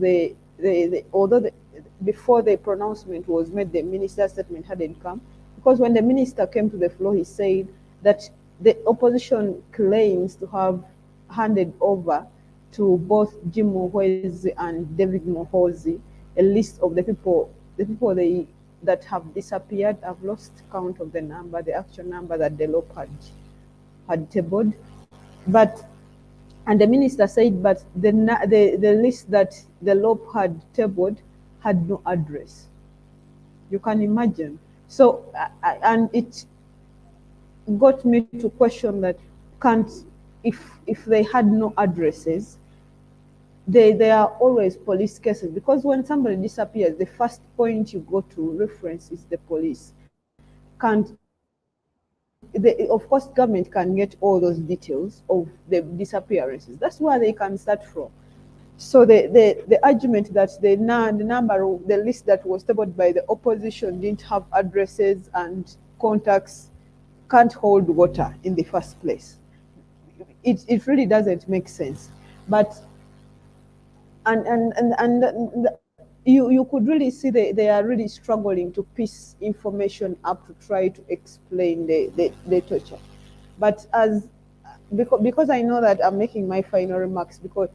before the pronouncement was made, the minister's statement hadn't come, because when the minister came to the floor, he said that the opposition claims to have handed over to both Jim Muhwezi and David Muhoozi a list of the people that have disappeared. I've lost count of the number, the actual number that the LOP had tabled. And the minister said, but the list that the LOP had tabled had no address. You can imagine. So, and it got me to question that if they had no addresses, they are always police cases, because when somebody disappears, the first point you go to reference is the police. Of course, government can get all those details of the disappearances. That's where they can start from. So the argument that the number of the list that was tabled by the opposition didn't have addresses and contacts can't hold water in the first place. It really doesn't make sense. But you could really see they are really struggling to piece information up to try to explain the torture. But because I know that I'm making my final remarks, because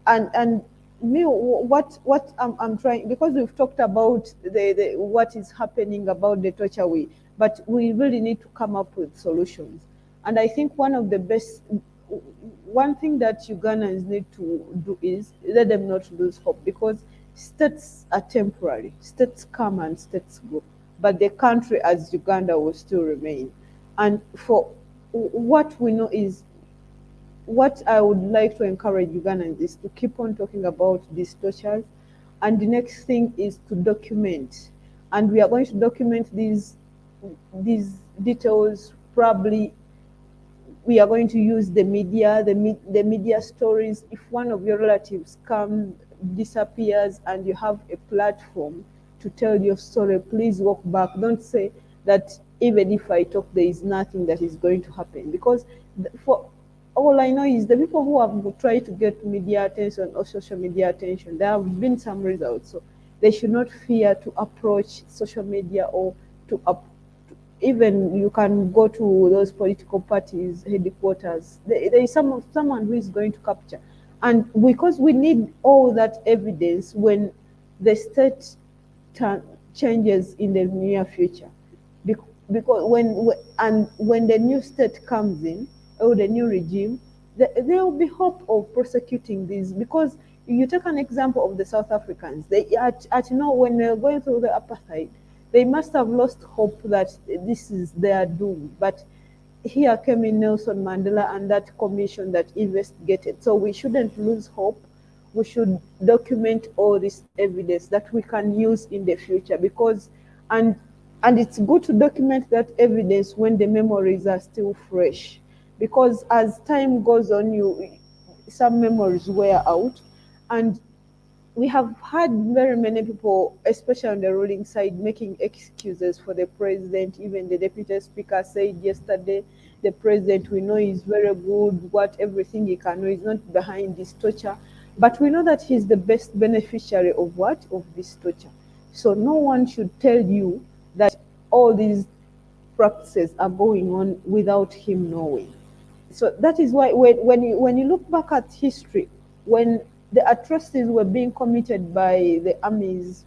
and me, what I'm trying, because we've talked about the what is happening about the torture but we really need to come up with solutions. And I think one thing that Ugandans need to do is let them not lose hope, because states are temporary. States come and states go, but the country as Uganda will still remain. And for what we know is, what I would like to encourage Ugandans is to keep on talking about these tortures. And the next thing is to document. And we are going to document these details. Probably we are going to use the media, the media stories. If one of your relatives disappears and you have a platform to tell your story, please walk back. Don't say that even if I talk, there is nothing that is going to happen. Because for all I know is the people who have tried to get media attention or social media attention, there have been some results. So they should not fear to approach social media, or even you can go to those political parties headquarters. There is someone who is going to capture. And because we need all that evidence when the state changes in the near future. Because when the new state comes in, or the new regime, there will be hope of prosecuting these. Because you take an example of the South Africans, when they're going through the apartheid, they must have lost hope that this is their doom. But here came in Nelson Mandela and that commission that investigated. So we shouldn't lose hope. We should document all this evidence that we can use in the future, because and it's good to document that evidence when the memories are still fresh, because as time goes on, some memories wear out. And we have had very many people, especially on the ruling side, making excuses for the president. Even the deputy speaker said yesterday, the president, we know he's very good, everything he can know, he's not behind this torture. But we know that he's the best beneficiary of what? Of this torture. So no one should tell you that all these practices are going on without him knowing. So that is why when you look back at history, when the atrocities were being committed by the armies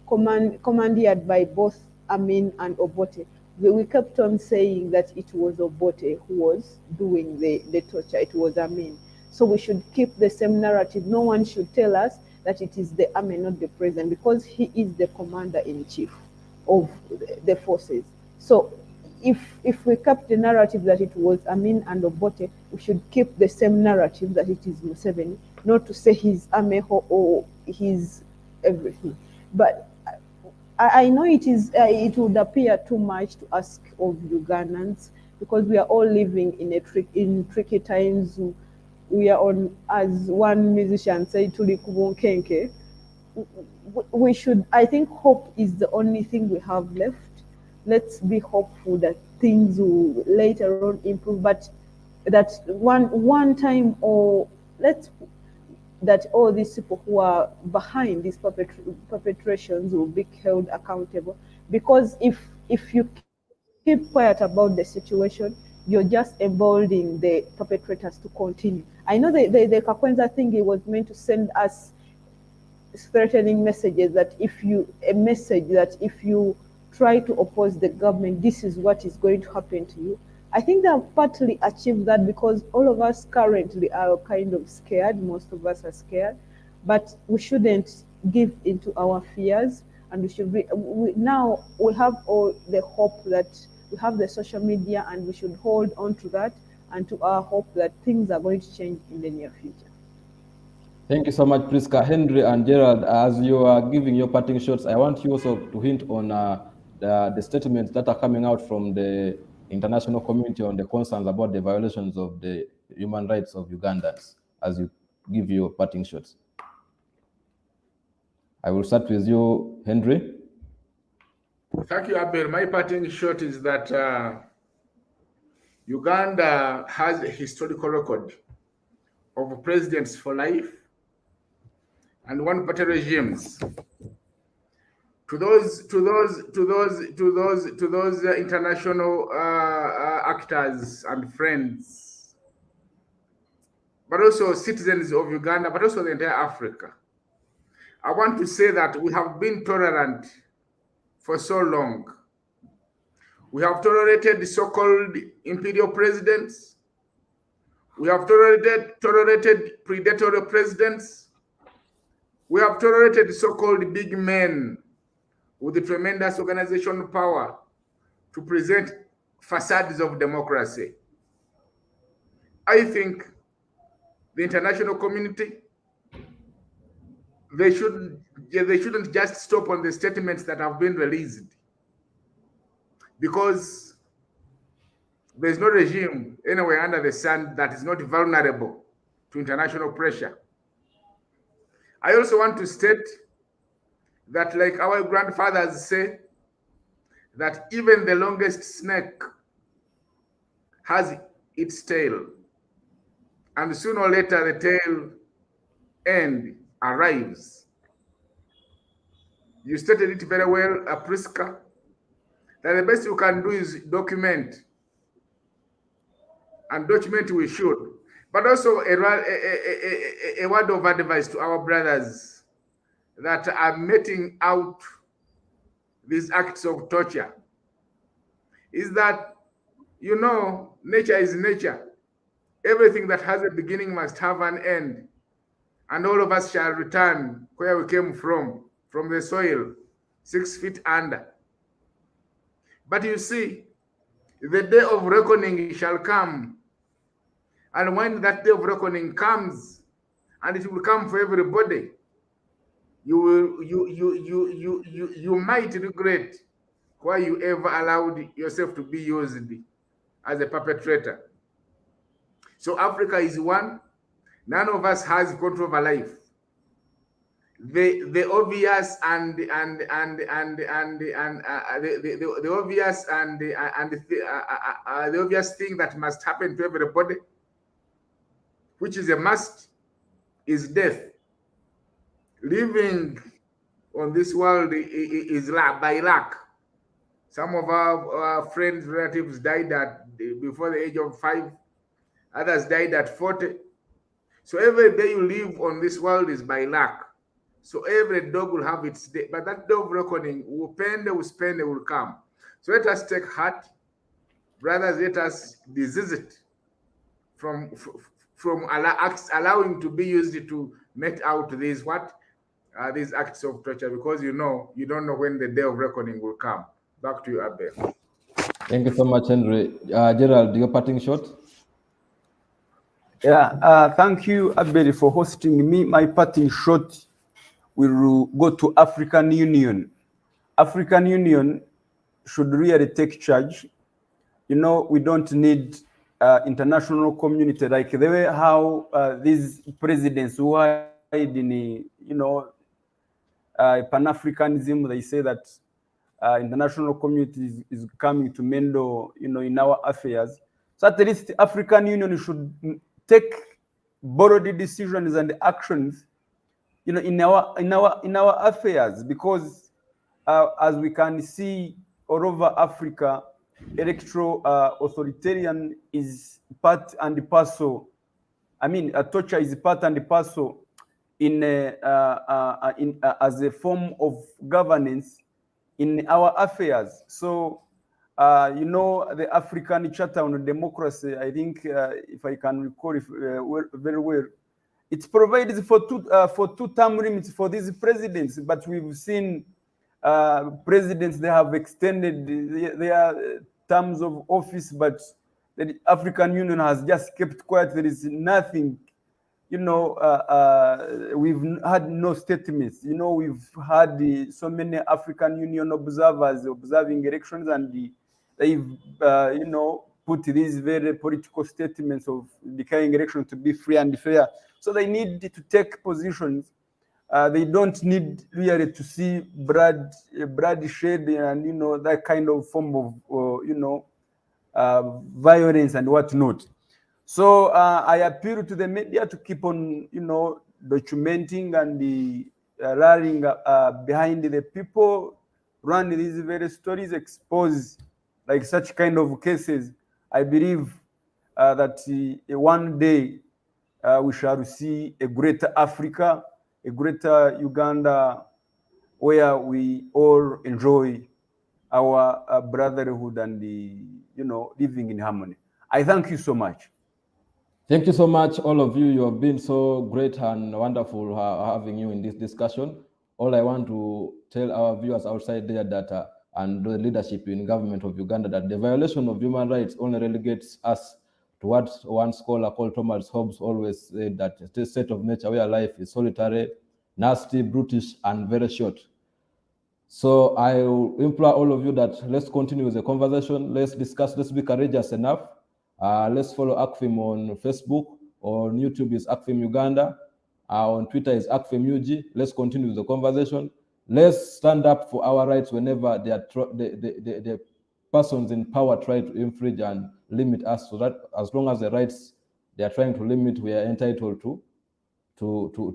commanded by both Amin and Obote, we kept on saying that it was Obote who was doing the torture, it was Amin. So we should keep the same narrative. No one should tell us that it is the army, not the president, because he is the commander-in-chief of the forces. So if we kept the narrative that it was Amin and Obote, we should keep the same narrative that it is Museveni, not to say he's Ameho or he's everything. But I know it would appear too much to ask of Ugandans, because we are all living in tricky times. We are on, as one musician said, Tuli Kubunkenke. We should, I think hope is the only thing we have left. Let's be hopeful that things will later on improve, but that one time, or that all these people who are behind these perpetrations will be held accountable. Because if you keep quiet about the situation, you're just emboldening the perpetrators to continue. I know the Kakwenza thing, it was meant to send us threatening messages that if you try to oppose the government, this is what is going to happen to you. I think they have partly achieved that because all of us currently are kind of scared. Most of us are scared, but we shouldn't give into our fears, and we should now we have all the hope that we have the social media, and we should hold on to that and to our hope that things are going to change in the near future. Thank you so much, Prisca. Henry and Gerald, as you are giving your parting shots, I want you also to hint on the statements that are coming out from the international community on the concerns about the violations of the human rights of Ugandans, as you give your parting shots. I will start with you, Henry. Thank you, Abel. My parting shot is that Uganda has a historical record of presidents for life and one-party regimes. To those international actors and friends, but also citizens of Uganda, but also the entire Africa, I want to say that we have been tolerant for so long. We have tolerated the so-called imperial presidents. We have tolerated predatory presidents. We have tolerated the so-called big men with the tremendous organizational power to present facades of democracy. I think the international community, they shouldn't just stop on the statements that have been released, because there's no regime anywhere under the sun that is not vulnerable to international pressure. I also want to state that, like our grandfathers say, that even the longest snake has its tail, and sooner or later the tail end arrives. You stated it very well, Prisca, that the best you can do is document, and document we should. But also a word of advice to our brothers that are meting out these acts of torture is that, you know, nature is nature. Everything that has a beginning must have an end. And all of us shall return where we came from the soil, 6 feet under. But you see, the day of reckoning shall come. And when that day of reckoning comes, and it will come for everybody, you might regret why you ever allowed yourself to be used as a perpetrator. So Africa is one. None of us has control over life. The obvious and the obvious thing that must happen to everybody, which is a must, is death. Living on this world is by luck. Some of our friends, relatives died before the age of 5. Others died at 40. So every day you live on this world is by luck. So every dog will have its day. But that day of reckoning, will come. So let us take heart. Brothers, let us disease it from allowing to be used to met out these acts of torture, because you don't know when the day of reckoning will come. Back to you, Abel. Thank you so much, Henry. Gerald, your parting shot? Yeah, thank you, Abel, for hosting me. My parting shot will go to African Union. African Union should really take charge. You know, we don't need international community like the way how these presidents who hide in, Pan-Africanism, they say that international community is coming to meddle, in our affairs. So at least the African Union should take bold decisions and actions, in our affairs, because as we can see all over Africa, electoral authoritarian is part and parcel. I mean, torture is part and parcel in as a form of governance in our affairs. So, you know, the African Charter on Democracy, I think, if I can recall it very well, it provides for two term limits for these presidents, but we've seen presidents, they have extended their terms of office, but the African Union has just kept quiet. There is nothing, you know, we've had no statements. You know, we've had so many African Union observers observing elections, and they've, you know, put these very political statements of declaring elections to be free and fair. So they need to take positions. They don't need really to see blood shed and, you know, that kind of form of, you know, violence and whatnot. So I appeal to the media to keep on, you know, documenting and rallying behind the people, run these various stories, expose like such kind of cases. I believe that one day we shall see a greater Africa, a greater Uganda, where we all enjoy our brotherhood and you know, living in harmony. I thank you so much. Thank you so much, all of you. You have been so great and wonderful having you in this discussion. All I want to tell our viewers outside there that and the leadership in government of Uganda, that the violation of human rights only relegates us to what one scholar called Thomas Hobbes always said, that the state of nature where life is solitary, nasty, brutish, and very short. So I will implore all of you that let's continue the conversation. Let's discuss. Let's be courageous enough. Let's follow ACFIM on Facebook. On YouTube is ACFIM Uganda. On Twitter is ACFIM UG. Let's continue the conversation. Let's stand up for our rights whenever the persons in power try to infringe and limit us, so that as long as the rights they are trying to limit, we are entitled to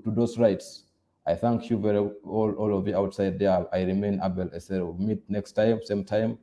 those rights. I thank you all of you outside there. I remain Abel Esero. Meet next time, same time.